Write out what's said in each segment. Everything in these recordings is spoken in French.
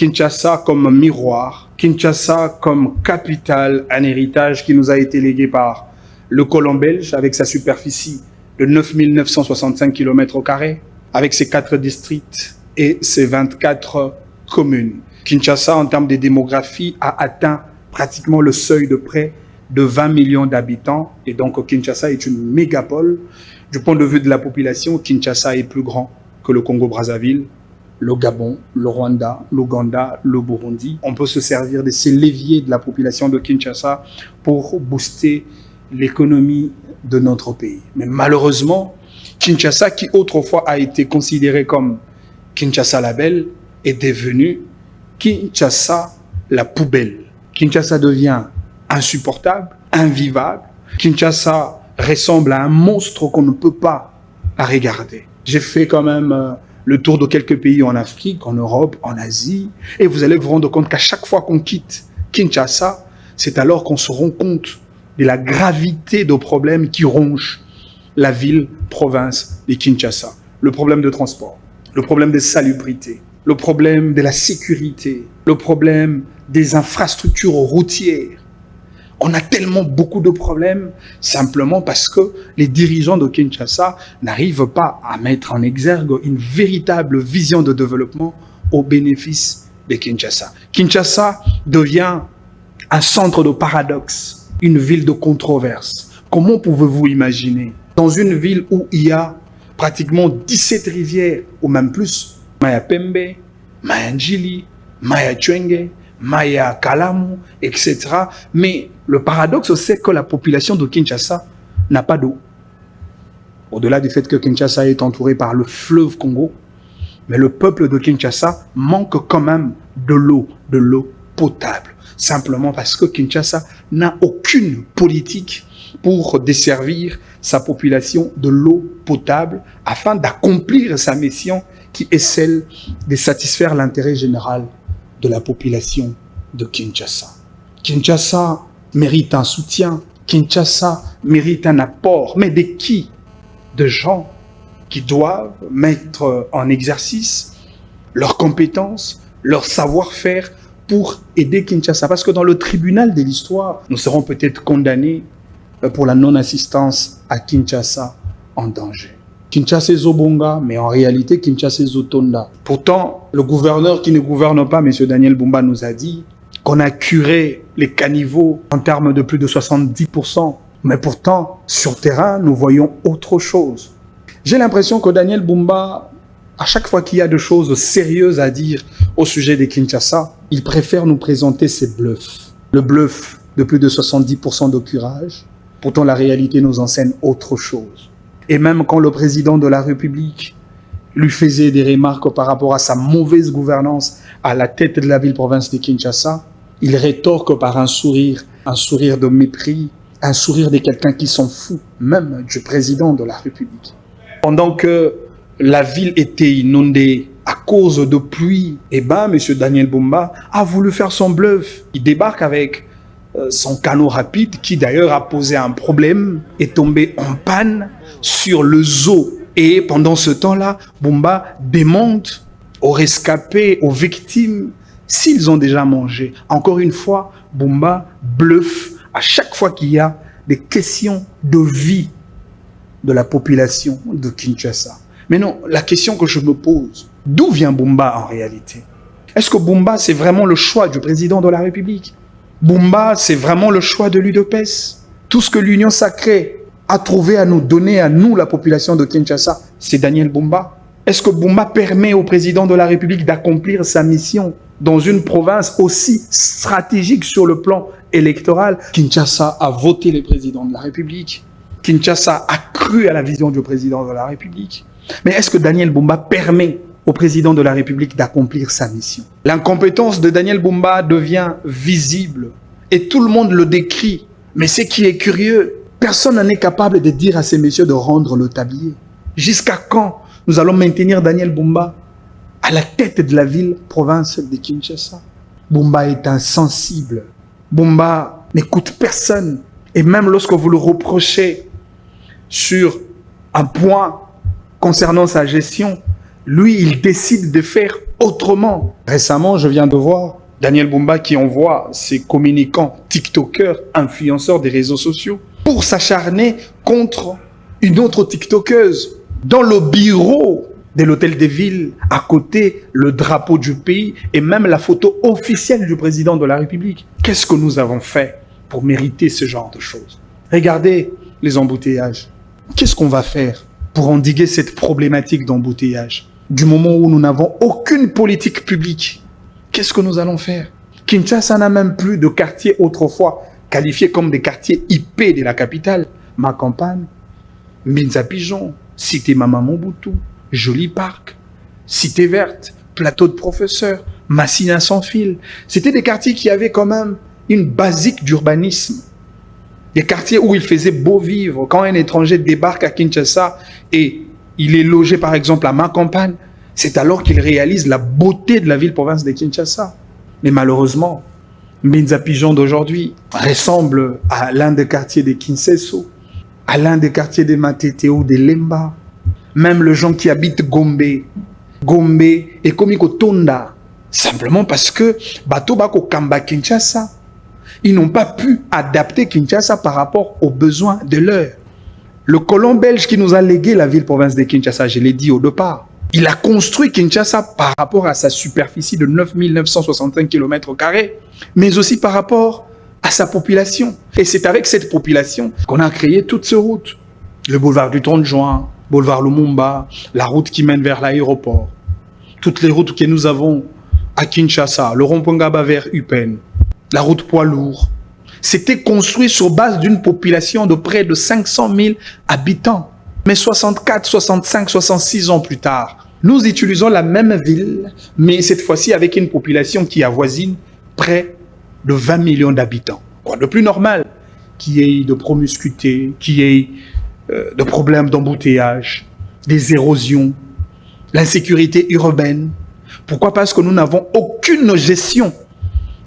Kinshasa comme miroir, Kinshasa comme capitale, un héritage qui nous a été légué par le colon belge avec sa superficie de 9 965 km², avec ses 4 districts et ses 24 communes. Kinshasa, en termes de démographie, a atteint pratiquement le seuil de près de 20 millions d'habitants. Et donc, Kinshasa est une mégapole. Du point de vue de la population, Kinshasa est plus grand que le Congo-Brazzaville, le Gabon, le Rwanda, l'Ouganda, le Burundi. On peut se servir de ces leviers de la population de Kinshasa pour booster l'économie de notre pays. Mais malheureusement, Kinshasa, qui autrefois a été considéré comme Kinshasa la belle, est devenu Kinshasa la poubelle. Kinshasa devient insupportable, invivable. Kinshasa ressemble à un monstre qu'on ne peut pas regarder. J'ai fait quand même le tour de quelques pays en Afrique, en Europe, en Asie, et vous allez vous rendre compte qu'à chaque fois qu'on quitte Kinshasa, c'est alors qu'on se rend compte de la gravité des problèmes qui rongent la ville-province de Kinshasa. Le problème de transport, le problème de salubrité, le problème de la sécurité, le problème des infrastructures routières. On a tellement beaucoup de problèmes simplement parce que les dirigeants de Kinshasa n'arrivent pas à mettre en exergue une véritable vision de développement au bénéfice de Kinshasa. Kinshasa devient un centre de paradoxe, une ville de controverse. Comment pouvez-vous imaginer, dans une ville où il y a pratiquement 17 rivières, ou même plus, Maya Pembe, Maya Njili, Maya Chwenge, Maya Kalamu, etc. Mais le paradoxe, c'est que la population de Kinshasa n'a pas d'eau. Au-delà du fait que Kinshasa est entouré par le fleuve Congo, mais le peuple de Kinshasa manque quand même de l'eau potable. Simplement parce que Kinshasa n'a aucune politique pour desservir sa population de l'eau potable afin d'accomplir sa mission qui est celle de satisfaire l'intérêt général de la population de Kinshasa. Kinshasa mérite un soutien, Kinshasa mérite un apport, mais de qui? De gens qui doivent mettre en exercice leurs compétences, leur savoir-faire pour aider Kinshasa. Parce que dans le tribunal de l'histoire, nous serons peut-être condamnés pour la non-assistance à Kinshasa en danger. Kinshasa Zobonga, mais en réalité Kinshasa Zotonda. Pourtant, le gouverneur qui ne gouverne pas, M. Daniel Bumba, nous a dit qu'on a curé les caniveaux en termes de plus de 70%. Mais pourtant, sur terrain, nous voyons autre chose. J'ai l'impression que Daniel Bumba, à chaque fois qu'il y a des choses sérieuses à dire au sujet de Kinshasa, il préfère nous présenter ses bluffs. Le bluff de plus de 70% de curage. Pourtant, la réalité nous enseigne autre chose. Et même quand le président de la République lui faisait des remarques par rapport à sa mauvaise gouvernance à la tête de la ville-province de Kinshasa, il rétorque par un sourire de mépris, un sourire de quelqu'un qui s'en fout même du président de la République. Pendant que la ville était inondée à cause de pluie, eh ben, M. Daniel Bumba a voulu faire son bluff. Il débarque avec son canot rapide, qui d'ailleurs a posé un problème, est tombé en panne sur le zoo. Et pendant ce temps-là, Bumba demande aux rescapés, aux victimes, s'ils ont déjà mangé. Encore une fois, Bumba bluffe à chaque fois qu'il y a des questions de vie de la population de Kinshasa. Mais non, la question que je me pose, d'où vient Bumba en réalité? Est-ce que Bumba, c'est vraiment le choix du président de la République? Bumba, c'est vraiment le choix de l'UDPS? Tout ce que l'Union sacrée a trouvé à nous donner, à nous, la population de Kinshasa, c'est Daniel Bumba? Est-ce que Bumba permet au président de la République d'accomplir sa mission dans une province aussi stratégique sur le plan électoral? Kinshasa a voté le président de la République. Kinshasa a cru à la vision du président de la République. Mais est-ce que Daniel Bumba permet au président de la République d'accomplir sa mission? L'incompétence de Daniel Bumba devient visible et tout le monde le décrit. Mais ce qui est curieux, personne n'est capable de dire à ces messieurs de rendre le tablier. Jusqu'à quand nous allons maintenir Daniel Bumba à la tête de la ville-province de Kinshasa? Bumba est insensible. Bumba n'écoute personne. Et même lorsque vous le reprochez sur un point concernant sa gestion, lui, il décide de faire autrement. Récemment, je viens de voir Daniel Bumba qui envoie ses communicants, TikTokers, influenceurs des réseaux sociaux, pour s'acharner contre une autre TikTokeuse. Dans le bureau de l'hôtel de ville, à côté, le drapeau du pays et même la photo officielle du président de la République. Qu'est-ce que nous avons fait pour mériter ce genre de choses? Regardez les embouteillages. Qu'est-ce qu'on va faire pour endiguer cette problématique d'embouteillage? Du moment où nous n'avons aucune politique publique, qu'est-ce que nous allons faire? Kinshasa n'a même plus de quartiers autrefois qualifiés comme des quartiers IP de la capitale. Ma campagne, Mbinza Pigeon, Cité Mama Mobutu, Joli Parc, Cité Verte, Plateau de Professeurs, Massina sans fil. C'était des quartiers qui avaient quand même une basique d'urbanisme. Des quartiers où il faisait beau vivre. Quand un étranger débarque à Kinshasa et il est logé par exemple à ma campagne, c'est alors qu'il réalise la beauté de la ville-province de Kinshasa. Mais malheureusement, Mbinza Pigeon d'aujourd'hui ressemble à l'un des quartiers de Kinseso, à l'un des quartiers de Matete ou de Lemba. Même les gens qui habitent Gombe et Komiko Tonda, simplement parce que Bato Bako Kamba Kinshasa, ils n'ont pas pu adapter Kinshasa par rapport aux besoins de l'heure. Le colon belge qui nous a légué la ville-province de Kinshasa, je l'ai dit au départ, il a construit Kinshasa par rapport à sa superficie de 9 965 km², mais aussi par rapport à sa population. Et c'est avec cette population qu'on a créé toutes ces routes. Le boulevard du 30 juin, boulevard Lumumba, la route qui mène vers l'aéroport. Toutes les routes que nous avons à Kinshasa, le rond-point Ngaba vers Upen, la route poids lourd. C'était construit sur base d'une population de près de 500 000 habitants. Mais 64, 65, 66 ans plus tard, nous utilisons la même ville, mais cette fois-ci avec une population qui avoisine près de 20 millions d'habitants. Quoi de plus normal qu'il y ait de promiscuité, qu'il y ait de problèmes d'embouteillage, des érosions, l'insécurité urbaine. Pourquoi? Parce que nous n'avons aucune gestion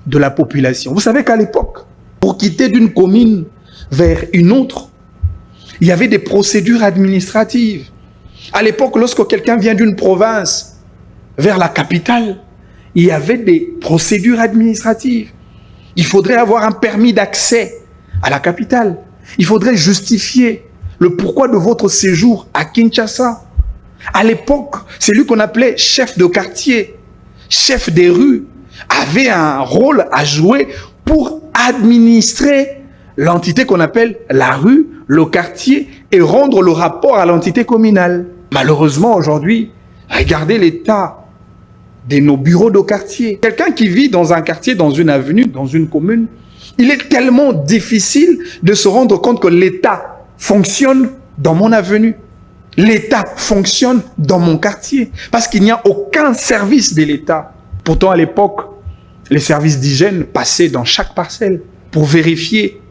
de la population. Vous savez qu'à l'époque, pour quitter d'une commune vers une autre, il y avait des procédures administratives. À l'époque, lorsque quelqu'un vient d'une province vers la capitale, il y avait des procédures administratives. Il faudrait avoir un permis d'accès à la capitale. Il faudrait justifier le pourquoi de votre séjour à Kinshasa. À l'époque, celui qu'on appelait chef de quartier, chef des rues, avait un rôle à jouer pour administrer l'entité qu'on appelle la rue, le quartier, et rendre le rapport à l'entité communale. Malheureusement, aujourd'hui, regardez l'état de nos bureaux de quartier. Quelqu'un qui vit dans un quartier, dans une avenue, dans une commune, il est tellement difficile de se rendre compte que l'État fonctionne dans mon avenue. L'État fonctionne dans mon quartier. Parce qu'il n'y a aucun service de l'État. Pourtant, à l'époque, les services d'hygiène passaient dans chaque parcelle pour vérifier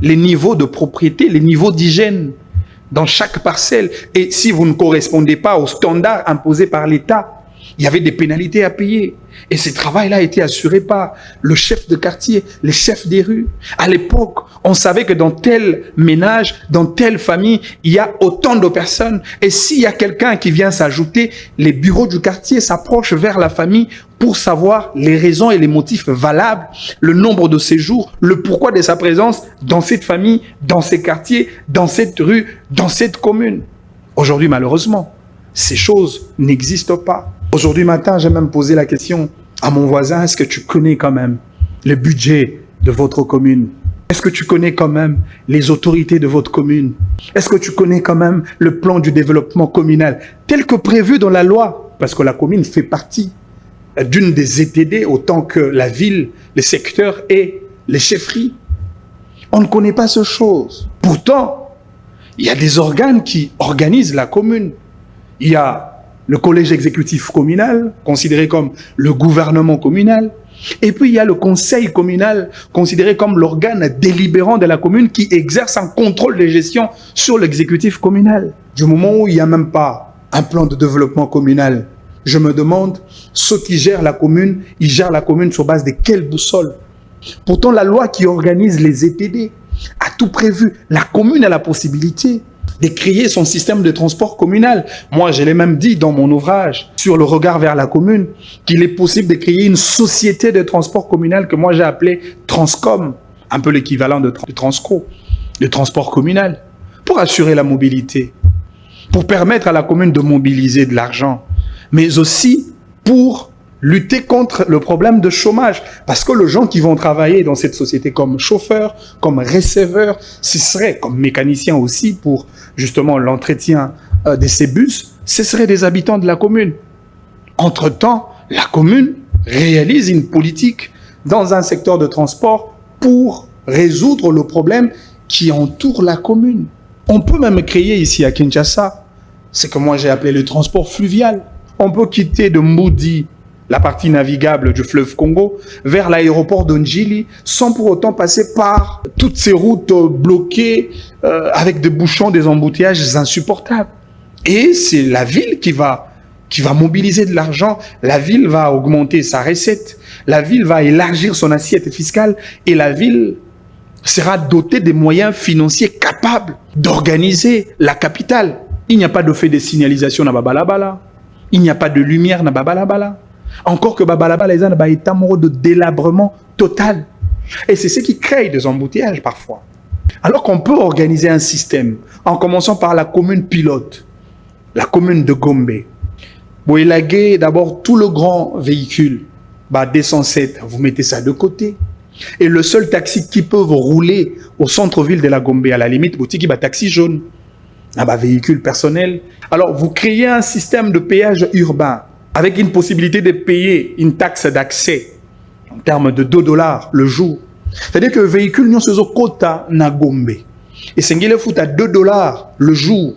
les niveaux de propriété, les niveaux d'hygiène dans chaque parcelle. Et si vous ne correspondez pas aux standards imposés par l'État, il y avait des pénalités à payer. Et ce travail-là a été assuré par le chef de quartier, les chefs des rues. À l'époque, on savait que dans tel ménage, dans telle famille, il y a autant de personnes. Et s'il y a quelqu'un qui vient s'ajouter, les bureaux du quartier s'approchent vers la famille pour savoir les raisons et les motifs valables, le nombre de séjours, le pourquoi de sa présence dans cette famille, dans ces quartiers, dans cette rue, dans cette commune. Aujourd'hui, malheureusement, ces choses n'existent pas. Aujourd'hui matin, j'ai même posé la question à mon voisin, est-ce que tu connais quand même le budget de votre commune? Est-ce que tu connais quand même les autorités de votre commune? Est-ce que tu connais quand même le plan du développement communal tel que prévu dans la loi? Parce que la commune fait partie d'une des ETD autant que la ville, les secteurs et les chefferies. On ne connaît pas ces choses. Pourtant, il y a des organes qui organisent la commune. Il y a le collège exécutif communal, considéré comme le gouvernement communal. Et puis, il y a le conseil communal, considéré comme l'organe délibérant de la commune qui exerce un contrôle de gestion sur l'exécutif communal. Du moment où il n'y a même pas un plan de développement communal, je me demande, ceux qui gèrent la commune, ils gèrent la commune sur base de quelle boussole? Pourtant, la loi qui organise les ETD a tout prévu. La commune a la possibilité de créer son système de transport communal. Moi, je l'ai même dit dans mon ouvrage sur le regard vers la commune, qu'il est possible de créer une société de transport communal que moi j'ai appelée Transcom, un peu l'équivalent de Transco, de transport communal, pour assurer la mobilité, pour permettre à la commune de mobiliser de l'argent, mais aussi pour lutter contre le problème de chômage. Parce que les gens qui vont travailler dans cette société comme chauffeurs, comme receveurs, ce serait comme mécaniciens aussi pour justement l'entretien de ces bus, ce seraient des habitants de la commune. Entre-temps, la commune réalise une politique dans un secteur de transport pour résoudre le problème qui entoure la commune. On peut même créer ici à Kinshasa ce que moi j'ai appelé le transport fluvial. On peut quitter de Mboudi, la partie navigable du fleuve Congo, vers l'aéroport de Njili, sans pour autant passer par toutes ces routes bloquées avec des bouchons, des embouteillages insupportables. Et c'est la ville qui va mobiliser de l'argent, la ville va augmenter sa recette, la ville va élargir son assiette fiscale et la ville sera dotée des moyens financiers capables d'organiser la capitale. Il n'y a pas de fait de signalisation na Babalabala, il n'y a pas de lumière na Babalabala. Encore que Babalabala, les gens ont un état de délabrement total. Et c'est ce qui crée des embouteillages parfois. Alors qu'on peut organiser un système, en commençant par la commune pilote, la commune de Gombe. Vous élaguez d'abord tout le grand véhicule, 207, vous mettez ça de côté. Et le seul taxi qui peut rouler au centre-ville de la Gombe, à la limite, vous dites taxi jaune, véhicule personnel. Alors vous créez un système de péage urbain, avec une possibilité de payer une taxe d'accès en termes de $2 le jour. C'est-à-dire que le véhicule n'y a pas quota na Gombe. Et c'est qu'il faut à $2 le jour.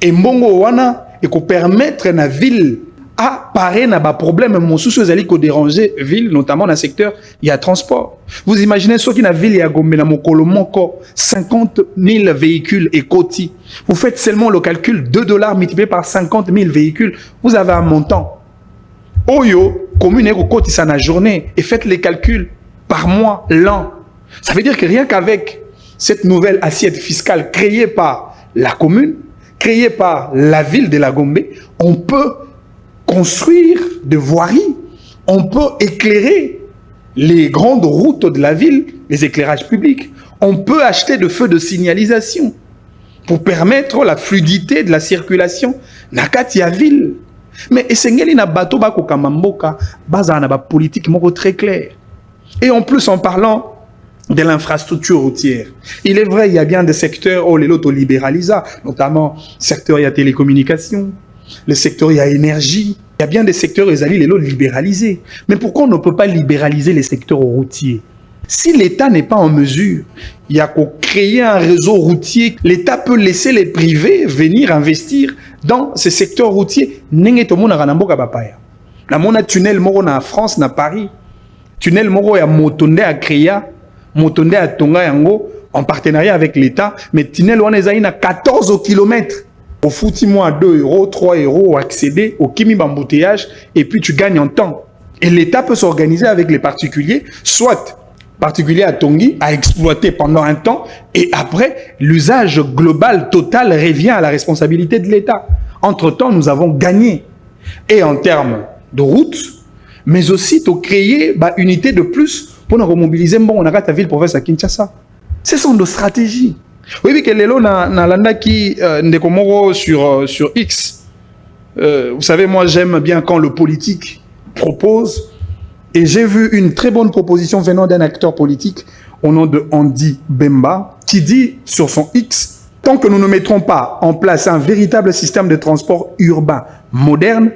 Et mbongo wana et qu'on permettre na ville à parer na ba problème mon souci zali ko déranger ville notamment dans le secteur il y a transport. Vous imaginez ceux qui na ville ya Gombe na mokolo moko 50 000 véhicules et quoti. Vous faites seulement le calcul $2 multiplié par 50 000 véhicules, vous avez un montant. Oyo commune ko quoti ça na journée et faites les calculs par mois, l'an. Ça veut dire que rien qu'avec cette nouvelle assiette fiscale créée par la commune, créée par la ville de la Gombe, on peut construire des voiries, on peut éclairer les grandes routes de la ville, les éclairages publics, on peut acheter des feux de signalisation pour permettre la fluidité de la circulation dans la ville. Mais essengeli na bato ba kokamamboka baza na ba politique moko très claire. Et en plus en parlant de l'infrastructure routière. Il est vrai, il y a bien des secteurs où les lots libéralisés, notamment le secteur il y a télécommunications, le secteur il y a énergie. Il y a bien des secteurs où les lots libéralisés. Mais pourquoi on ne peut pas libéraliser les secteurs routiers? Si l'État n'est pas en mesure, il y a qu'à créer un réseau routier. L'État peut laisser les privés venir investir dans ces secteurs routiers. La mona tunnel moro na France, na Paris. Tunnel moro ya Motonde à Créa, Motonde à Tonga Yango, en partenariat avec l'État. Mais tunnel on est à 14 km. Au foutis-moi 2 €, 3 € accéder au kimi embouteillage et puis tu gagnes en temps. Et l'État peut s'organiser avec les particuliers, soit particuliers à Tongi, à exploiter pendant un temps et après, l'usage global total revient à la responsabilité de l'État. Entre-temps, nous avons gagné. Et en termes de route, mais aussi de créer une unité de plus pour nous remobiliser. Bon, on a ta ville province à Kinshasa. Ce sont nos stratégies. Oui, que les lots na landa qui ndekomoro sur X. Vous savez, moi j'aime bien quand le politique propose. Et j'ai vu une très bonne proposition venant d'un acteur politique au nom de Andy Bemba qui dit sur son X: tant que nous ne mettrons pas en place un véritable système de transport urbain moderne,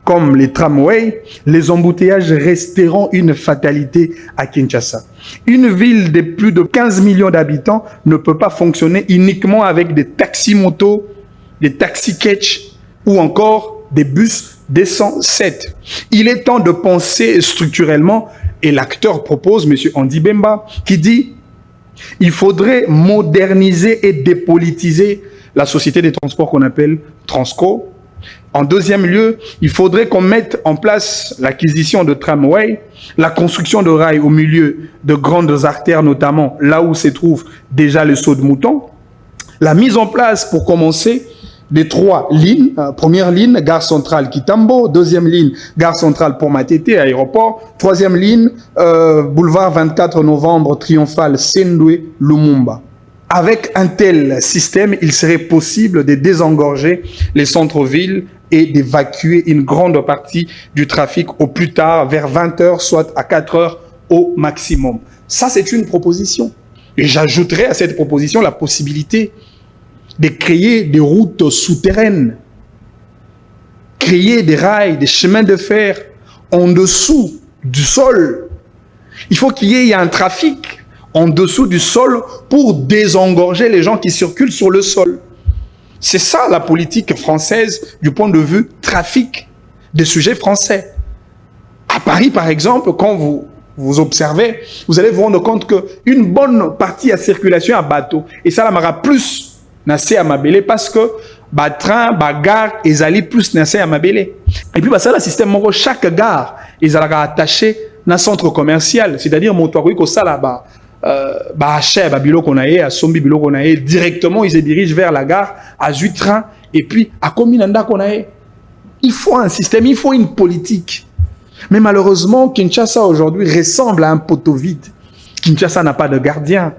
comme les tramways, les embouteillages resteront une fatalité à Kinshasa. Une ville de plus de 15 millions d'habitants ne peut pas fonctionner uniquement avec des taxis-motos, des taxis-catch ou encore des bus 207. Il est temps de penser structurellement, et l'acteur propose, M. Andy Bemba, qui dit: il faudrait moderniser et dépolitiser la société des transports qu'on appelle Transco. En deuxième lieu, il faudrait qu'on mette en place l'acquisition de tramways, la construction de rails au milieu de grandes artères, notamment là où se trouve déjà le saut de mouton, La mise en place, pour commencer, des 3 lignes. Première ligne, gare centrale Kitambo. Deuxième ligne, gare centrale Pont-Matete, aéroport. Troisième ligne, boulevard 24 novembre, triomphal Sendwe, Lumumba. Avec un tel système, il serait possible de désengorger les centres-villes et d'évacuer une grande partie du trafic au plus tard vers 20 h, soit à 4 h au maximum. Ça, c'est une proposition. Et j'ajouterai à cette proposition la possibilité de créer des routes souterraines, créer des rails, des chemins de fer en dessous du sol. Il faut qu'il y ait un trafic en dessous du sol pour désengorger les gens qui circulent sur le sol. C'est ça la politique française du point de vue trafic des sujets français. À Paris, par exemple, quand vous observez, vous allez vous rendre compte qu'une bonne partie à circulation à bateau, et ça, la mara plus nassé à Mabélé, parce que train, gare, ils allaient plus nassé à Mabélé. Et puis, ça, le système, chaque gare, ils allaient attacher dans un centre commercial, c'est-à-dire, directement, ils se dirigent vers la gare, à Zuitran, et puis à Kominanda Konae. Il faut un système, il faut une politique. Mais malheureusement, Kinshasa aujourd'hui ressemble à un poteau vide. Kinshasa n'a pas de gardien.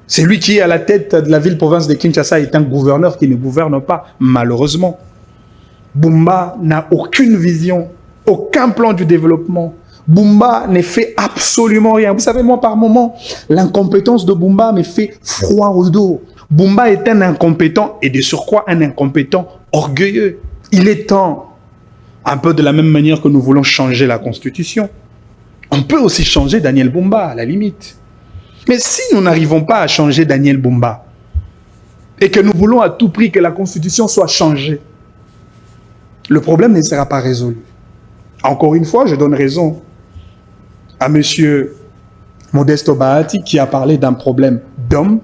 C'est lui qui est à la tête de la ville-province de Kinshasa est un gouverneur qui ne gouverne pas, malheureusement. Bumba n'a aucune vision, aucun plan du développement. Bumba ne fait absolument rien. Vous savez, moi, par moment, l'incompétence de Bumba me fait froid au dos. Bumba est un incompétent et de surcroît un incompétent orgueilleux. Il est temps, un peu de la même manière que nous voulons changer la Constitution, on peut aussi changer Daniel Bumba, à la limite. Mais si nous n'arrivons pas à changer Daniel Bumba et que nous voulons à tout prix que la Constitution soit changée, le problème ne sera pas résolu. Encore une fois, je donne raison à M. Modesto Bahati qui a parlé d'un problème d'homme,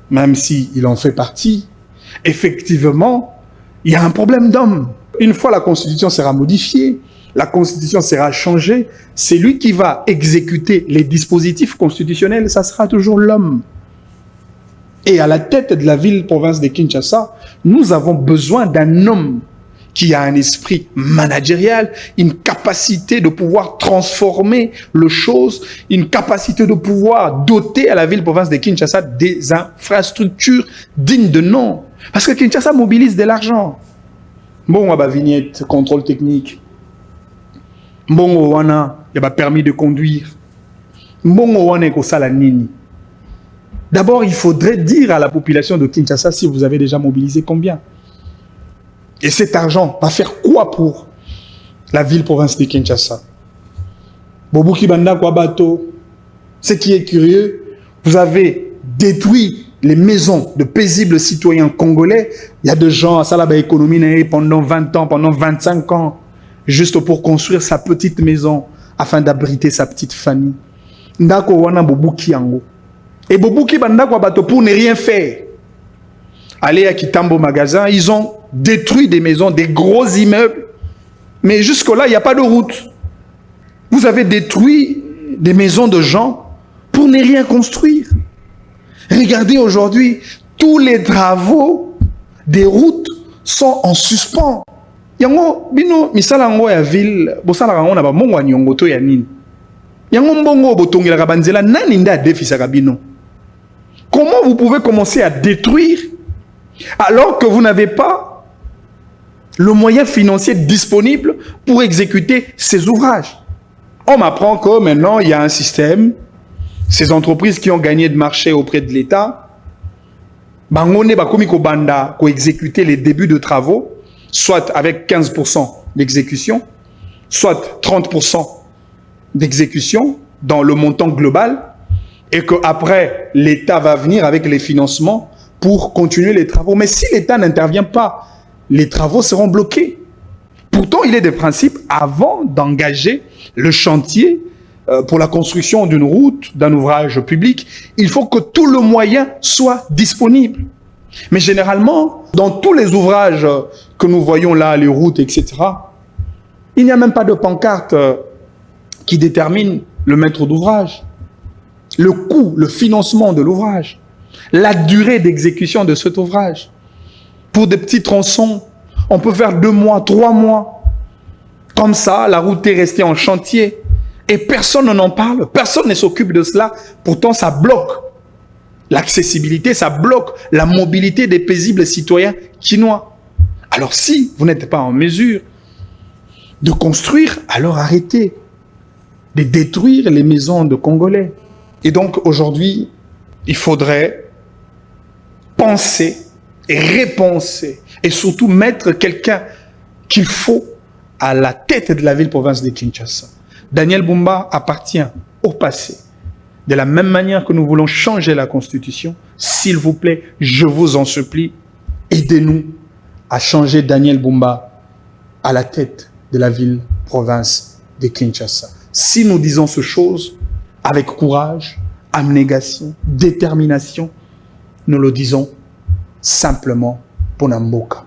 même s'il en fait partie. Effectivement, il y a un problème d'homme. Une fois la Constitution sera modifiée, la Constitution sera changée, c'est lui qui va exécuter les dispositifs constitutionnels, ça sera toujours l'homme. Et à la tête de la ville-province de Kinshasa, nous avons besoin d'un homme qui a un esprit managérial, une capacité de pouvoir transformer les choses, une capacité de pouvoir doter à la ville-province de Kinshasa des infrastructures dignes de nom. Parce que Kinshasa mobilise de l'argent. Bon, il y a vignette, contrôle technique. Bon, il y a permis de conduire. Bon, il y a nini. D'abord, il faudrait dire à la population de Kinshasa si vous avez déjà mobilisé combien. Et cet argent va faire quoi pour la ville-province de Kinshasa? Bobuki Banda Kwabato, ce qui est curieux, vous avez détruit les maisons de paisibles citoyens congolais. Il y a des gens à Salaba économie pendant 20 ans, pendant 25 ans, juste pour construire sa petite maison afin d'abriter sa petite famille. Ndako wana Bobuki yango. Et Bobuki Banda Kwabato pour ne rien faire. Allez à Kitambo magasin, ils ont détruit des maisons, des gros immeubles. Mais jusque-là, il n'y a pas de route. Vous avez détruit des maisons de gens pour ne rien construire. Regardez aujourd'hui, tous les travaux des routes sont en suspens. Yango bino misala ngo ya ville, bosala ngo na ba mongo nyongo to ya nini. Yango mbongo botongela ka banzela nani nda defisa ka bino. Comment vous pouvez commencer à détruire alors que vous n'avez pas le moyen financier disponible pour exécuter ces ouvrages? On m'apprend que maintenant, il y a un système, ces entreprises qui ont gagné de marché auprès de l'État, ko exécuter les débuts de travaux, soit avec 15% d'exécution, soit 30% d'exécution dans le montant global, et qu'après, l'État va venir avec les financements pour continuer les travaux. Mais si l'État n'intervient pas, les travaux seront bloqués. Pourtant, il est des principes avant d'engager le chantier pour la construction d'une route, d'un ouvrage public, il faut que tout le moyen soit disponible. Mais généralement, dans tous les ouvrages que nous voyons là, les routes, etc., il n'y a même pas de pancarte qui détermine le maître d'ouvrage, le coût, le financement de l'ouvrage. la durée d'exécution de cet ouvrage. Pour des petits tronçons, on peut faire 2 mois, 3 mois. Comme ça, la route est restée en chantier. Et personne n'en parle, personne ne s'occupe de cela. Pourtant, ça bloque l'accessibilité, ça bloque la mobilité des paisibles citoyens chinois. Alors si vous n'êtes pas en mesure de construire, alors arrêtez de détruire les maisons de Congolais. Et donc aujourd'hui, il faudrait penser et repenser et surtout mettre quelqu'un qu'il faut à la tête de la ville-province de Kinshasa. Daniel Bumba appartient au passé. De la même manière que nous voulons changer la Constitution, s'il vous plaît, je vous en supplie, aidez-nous à changer Daniel Bumba à la tête de la ville-province de Kinshasa. Si nous disons ces choses avec courage, abnégation, détermination, nous le disons simplement pour Namboka.